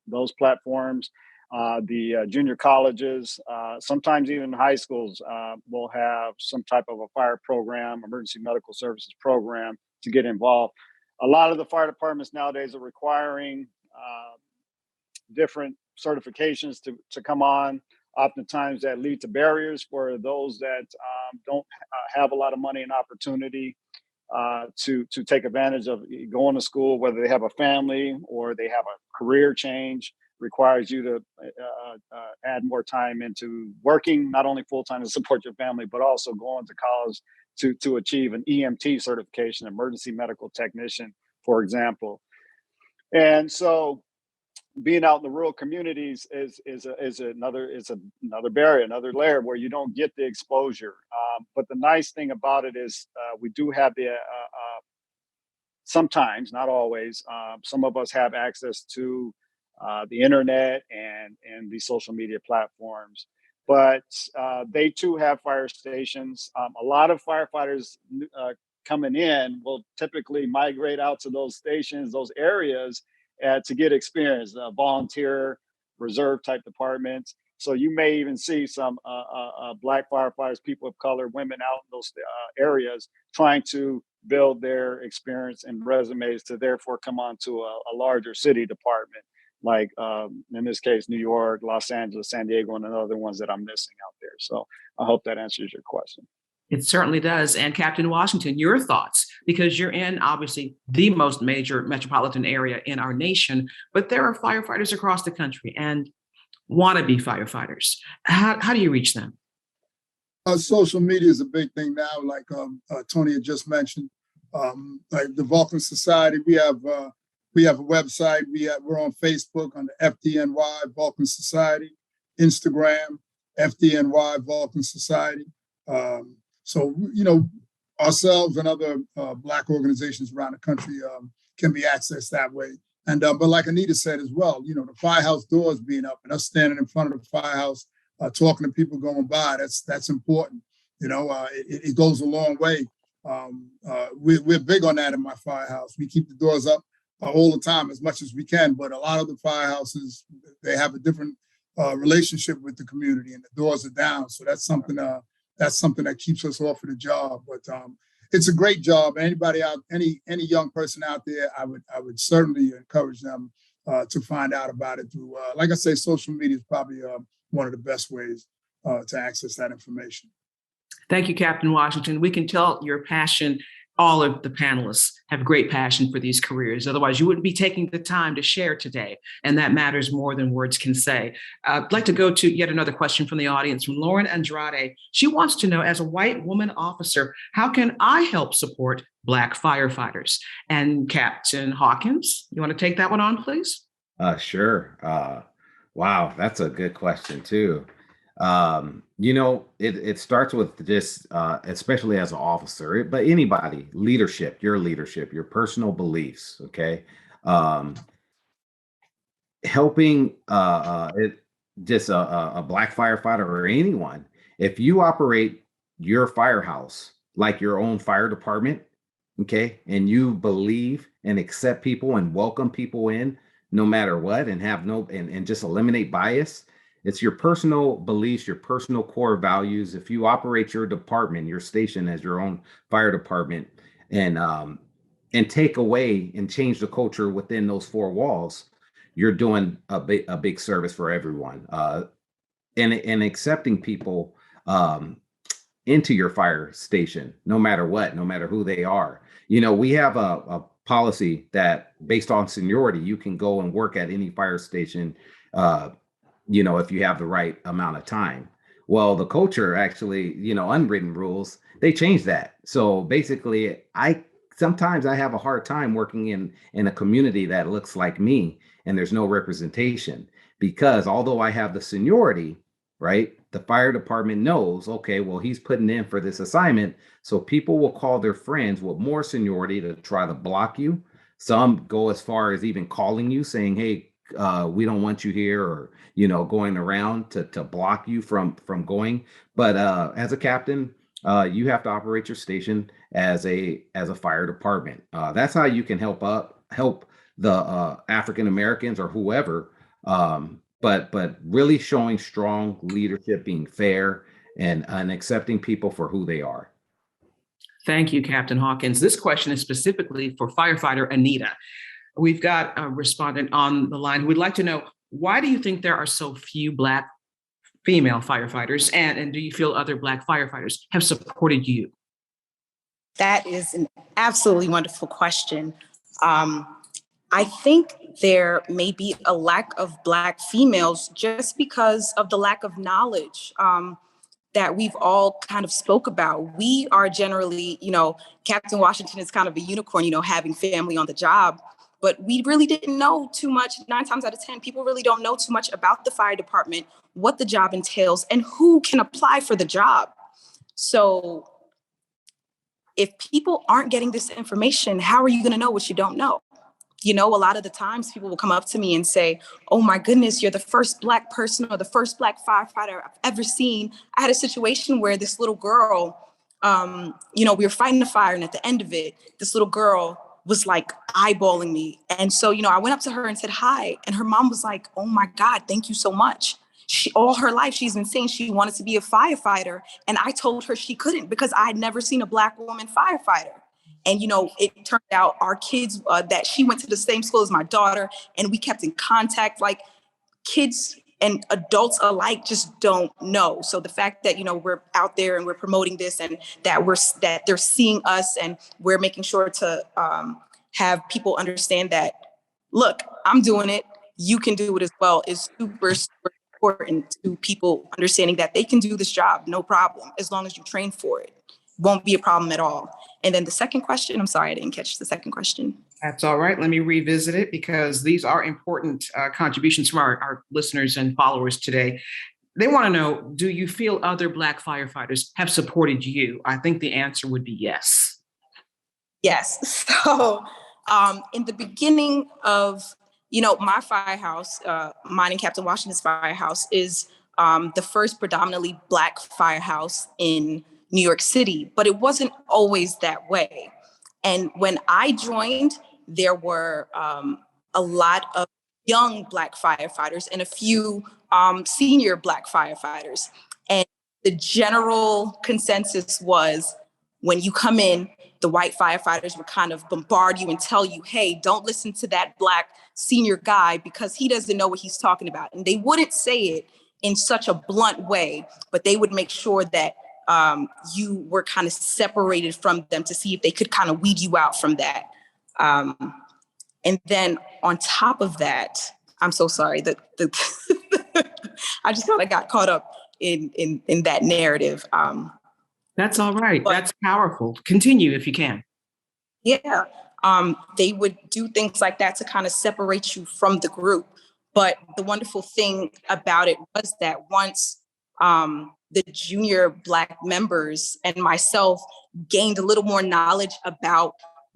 those platforms. The junior colleges, sometimes even high schools will have some type of a fire program, emergency medical services program to get involved. A lot of the fire departments nowadays are requiring different certifications to come on. Oftentimes that lead to barriers for those that don't have a lot of money and opportunity to take advantage of going to school, whether they have a family or they have a career change. Requires you to add more time into working, not only full time to support your family, but also going to college to achieve an EMT certification, emergency medical technician, for example. And so, being out in the rural communities is another barrier, another layer where you don't get the exposure. But the nice thing about it is we do have the sometimes, not always, some of us have access to the internet and the social media platforms. But they too have fire stations. A lot of firefighters coming in will typically migrate out to those stations, those areas, to get experience, volunteer, reserve type departments. So you may even see some Black firefighters, people of color, women out in those areas trying to build their experience and resumes to therefore come on to a larger city department, like in this case, New York, Los Angeles, San Diego, and the other ones that I'm missing out there. So I hope that answers your question. It certainly does. And Captain Washington, your thoughts, because you're in obviously the most major metropolitan area in our nation, but there are firefighters across the country and wannabe firefighters. How do you reach them? Social media is a big thing now, like Tony had just mentioned. Like the Vulcan Society, we have a website. We're on Facebook under FDNY Vulcan Society, Instagram FDNY Vulcan Society. So, ourselves and other Black organizations around the country can be accessed that way. And but like Anita said as well, the firehouse doors being up and us standing in front of the firehouse, talking to people going by, that's important. It goes a long way. We're big on that in my firehouse. We keep the doors up all the time as much as we can, but a lot of the firehouses, they have a different relationship with the community and the doors are down. So that's something that keeps us off of the job. But it's a great job. Anybody out, any young person out there, I would certainly encourage them to find out about it through, like I say, social media is probably one of the best ways to access that information. Thank you, Captain Washington. We can tell your passion. All of the panelists have great passion for these careers. Otherwise, you wouldn't be taking the time to share today. And that matters more than words can say. I'd like to go to yet another question from the audience from Lauren Andrade. She wants to know, as a white woman officer, how can I help support Black firefighters? And Captain Hawkins, you want to take that one on, please? Sure. Wow, that's a good question too. It starts with just, especially as an officer, but anybody, your personal beliefs. Okay. Helping, just a Black firefighter or anyone, if you operate your firehouse like your own fire department, okay, and you believe and accept people and welcome people in no matter what, and have and just eliminate bias. It's your personal beliefs, your personal core values. If you operate your department, your station as your own fire department, and take away and change the culture within those four walls, you're doing a big service for everyone. And accepting people into your fire station, no matter what, no matter who they are. We have a policy that based on seniority, you can go and work at any fire station, if you have the right amount of time. Well, the culture actually, unwritten rules, they changed that. So basically, sometimes I have a hard time working in a community that looks like me and there's no representation, because although I have the seniority, right, the fire department knows, okay, well, he's putting in for this assignment. So people will call their friends with more seniority to try to block you. Some go as far as even calling you saying, hey, we don't want you here, or going around to block you from going. But as a captain, you have to operate your station as a fire department. That's how you can help the African Americans or whoever. But really showing strong leadership, being fair, and accepting people for who they are. Thank you, Captain Hawkins. This question is specifically for firefighter Anita. We've got a respondent on the line who would like to know, why do you think there are so few Black female firefighters? And do you feel other Black firefighters have supported you? That is an absolutely wonderful question. I think there may be a lack of Black females just because of the lack of knowledge that we've all kind of spoke about. We are generally, Captain Washington is kind of a unicorn, having family on the job, but we really didn't know too much. 9 times out of 10, people really don't know too much about the fire department, what the job entails, and who can apply for the job. So if people aren't getting this information, how are you going to know what you don't know? A lot of the times people will come up to me and say, oh my goodness, you're the first Black person or the first Black firefighter I've ever seen. I had a situation where this little girl, we were fighting the fire, and at the end of it, this little girl was like eyeballing me. And so, I went up to her and said, hi. And her mom was like, oh my God, thank you so much. All her life, she's been saying she wanted to be a firefighter. And I told her she couldn't because I had never seen a Black woman firefighter. And, it turned out our kids that she went to the same school as my daughter, and we kept in contact. Like, kids and adults alike just don't know. So the fact that, we're out there and we're promoting this, and that they're seeing us, and we're making sure to have people understand that, look, I'm doing it, you can do it as well, is super, super important to people understanding that they can do this job, no problem, as long as you train for it. Won't be a problem at all. And then the second question, I'm sorry, I didn't catch the second question. That's all right. Let me revisit it, because these are important contributions from our listeners and followers today. They want to know, do you feel other Black firefighters have supported you? I think the answer would be yes. Yes. So in the beginning of, my firehouse, mine and Captain Washington's firehouse, is the first predominantly Black firehouse in New York City, but it wasn't always that way. And when I joined, there were a lot of young Black firefighters and a few senior Black firefighters. And the general consensus was, when you come in, the white firefighters would kind of bombard you and tell you, hey, don't listen to that Black senior guy because he doesn't know what he's talking about. And they wouldn't say it in such a blunt way, but they would make sure that you were kind of separated from them to see if they could kind of weed you out from that. And then on top of that, I'm so sorry that I just kind of got caught up in that narrative. That's all right. That's powerful. Continue if you can. Yeah. They would do things like that to kind of separate you from the group. But the wonderful thing about it was that once the junior Black members and myself gained a little more knowledge about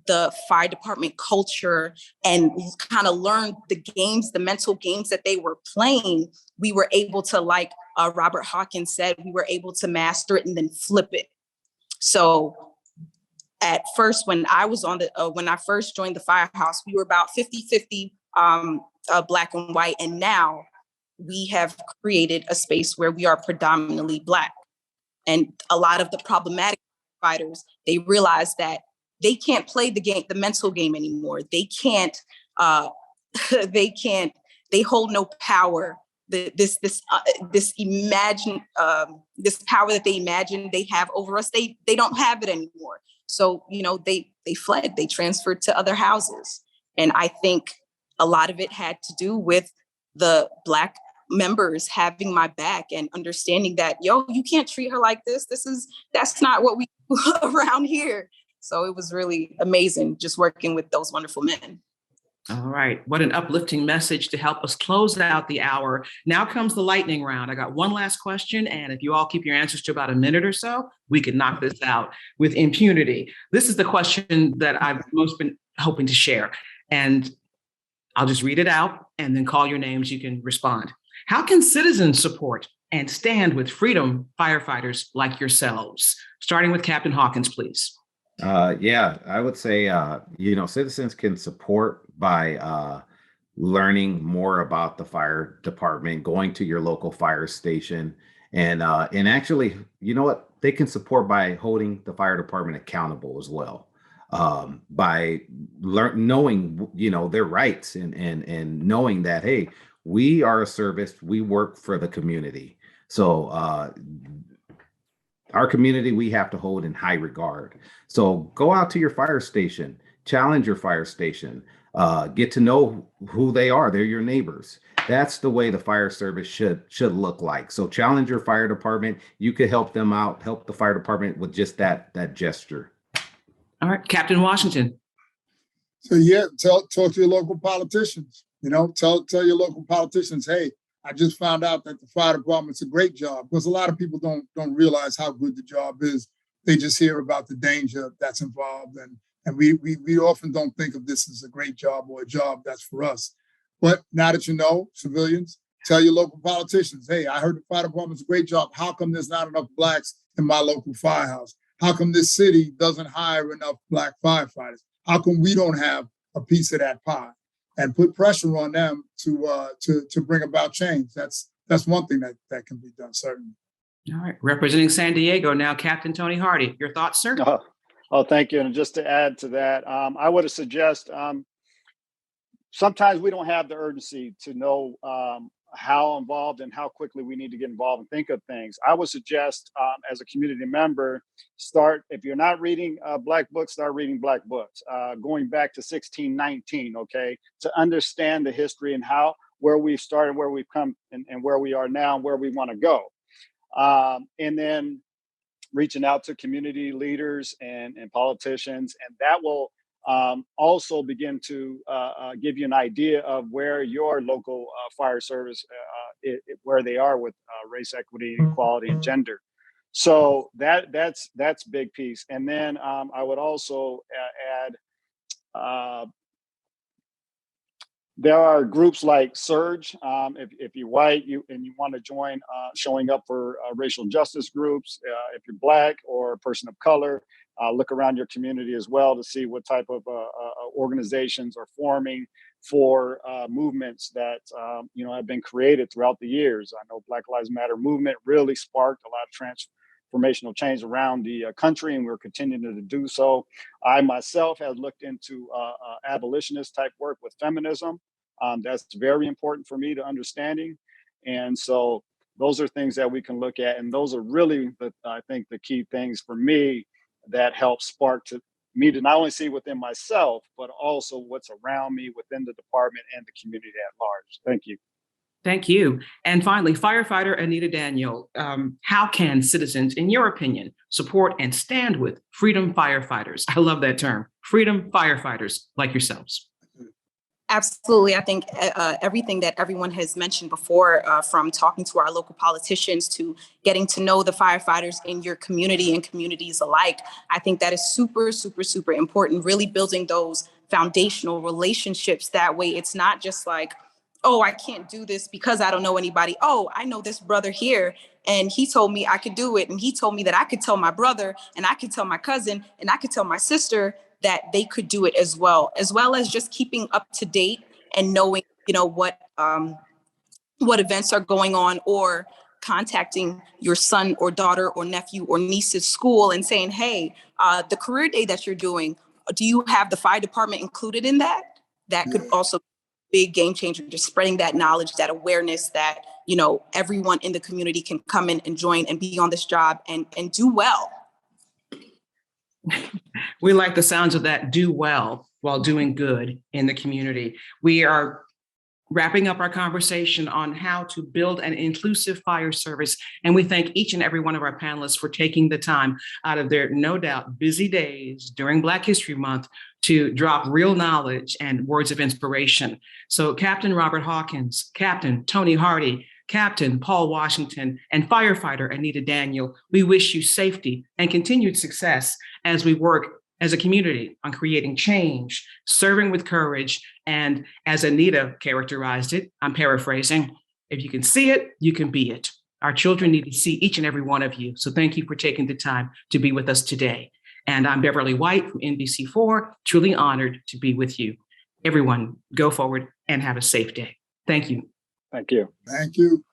the fire department culture and kind of learned the mental games that they were playing, we were able to, like Robert Hawkins said, we were able to master it and then flip it. So at first, when I was when I first joined the firehouse, we were about 50-50 Black and white. And now we have created a space where we are predominantly Black. And a lot of the problematic fighters, they realize that they can't play the mental game anymore. They can't, they hold no power. This power that they imagine they have over us, they don't have it anymore. So, they fled, they transferred to other houses. And I think a lot of it had to do with the Black members having my back and understanding that, you can't treat her like this. That's not what we do around here. So it was really amazing just working with those wonderful men. All right. What an uplifting message to help us close out the hour. Now comes the lightning round. I got one last question. And if you all keep your answers to about a minute or so, we can knock this out with impunity. This is the question that I've most been hoping to share. And I'll just read it out and then call your names. You can respond. How can citizens support and stand with freedom firefighters like yourselves? Starting with Captain Hawkins, please. Yeah, I would say, citizens can support by learning more about the fire department, going to your local fire station, and actually, they can support by holding the fire department accountable as well, by knowing, their rights and knowing that, hey, we are a service, we work for the community. So our community, we have to hold in high regard. So go out to your fire station, challenge your fire station, Get to know who they are. They're your neighbors. That's the way the fire service should look like. So challenge your fire department. You could help them out, help the fire department with just that gesture. All right, Captain Washington. So yeah, talk to your local politicians. Tell your local politicians, hey, I just found out that the fire department's a great job, because a lot of people don't realize how good the job is. They just hear about the danger that's involved, and we often don't think of this as a great job or a job that's for us. But now that you know, civilians, tell your local politicians, hey, I heard the fire department's a great job. How come there's not enough Blacks in my local firehouse? How come this city doesn't hire enough Black firefighters? How come we don't have a piece of that pie? And put pressure on them to bring about change. That's one thing that can be done, certainly. All right, representing San Diego now, Captain Tony Hardy. Your thoughts, sir? Oh, thank you. And just to add to that, I would suggest sometimes we don't have the urgency to know how involved and how quickly we need to get involved and think of things. I would suggest as a community member, if you're not reading Black books, start reading Black books, going back to 1619, okay, to understand the history and where we've started, where we've come, and where we are now and where we want to go. And then reaching out to community leaders and politicians, and that will also begin to give you an idea of where your local fire service, where they are with race equity, equality, and gender. So that's a big piece. And then I would also add, there are groups like Surge. If you're white and you want to join showing up for racial justice groups, if you're Black or a person of color, look around your community as well to see what type of organizations are forming for movements that have been created throughout the years. I know Black Lives Matter movement really sparked a lot of transformational change around the country, and we're continuing to do so. I myself have looked into abolitionist type work with feminism. That's very important for me to understanding. And so those are things that we can look at. And those are really, I think, the key things for me that help spark me to not only see within myself, but also what's around me within the department and the community at large. Thank you. Thank you. And finally, Firefighter Anita Daniel, how can citizens, in your opinion, support and stand with Freedom Firefighters? I love that term, Freedom Firefighters like yourselves. Absolutely. I think everything that everyone has mentioned before, from talking to our local politicians to getting to know the firefighters in your community and communities alike, I think that is super, super, super important, really building those foundational relationships. That way, it's not just like, oh, I can't do this because I don't know anybody. Oh, I know this brother here, and he told me I could do it. And he told me that I could tell my brother, and I could tell my cousin, and I could tell my sister that they could do it as well as just keeping up to date and knowing, what events are going on, or contacting your son or daughter or nephew or niece's school and saying, hey, the career day that you're doing, do you have the fire department included in that? That could also be a big game changer, just spreading that knowledge, that awareness that, everyone in the community can come in and join and be on this job and do well. We like the sounds of that, do well while doing good in the community. We are wrapping up our conversation on how to build an inclusive fire service. And we thank each and every one of our panelists for taking the time out of their, no doubt, busy days during Black History Month to drop real knowledge and words of inspiration. So Captain Robert Hawkins, Captain Tony Hardy, Captain Paul Washington, and Firefighter Anita Daniel, we wish you safety and continued success as we work as a community on creating change, serving with courage, and as Anita characterized it, I'm paraphrasing, if you can see it, you can be it. Our children need to see each and every one of you. So thank you for taking the time to be with us today. And I'm Beverly White from NBC4, truly honored to be with you. Everyone, go forward and have a safe day. Thank you. Thank you. Thank you.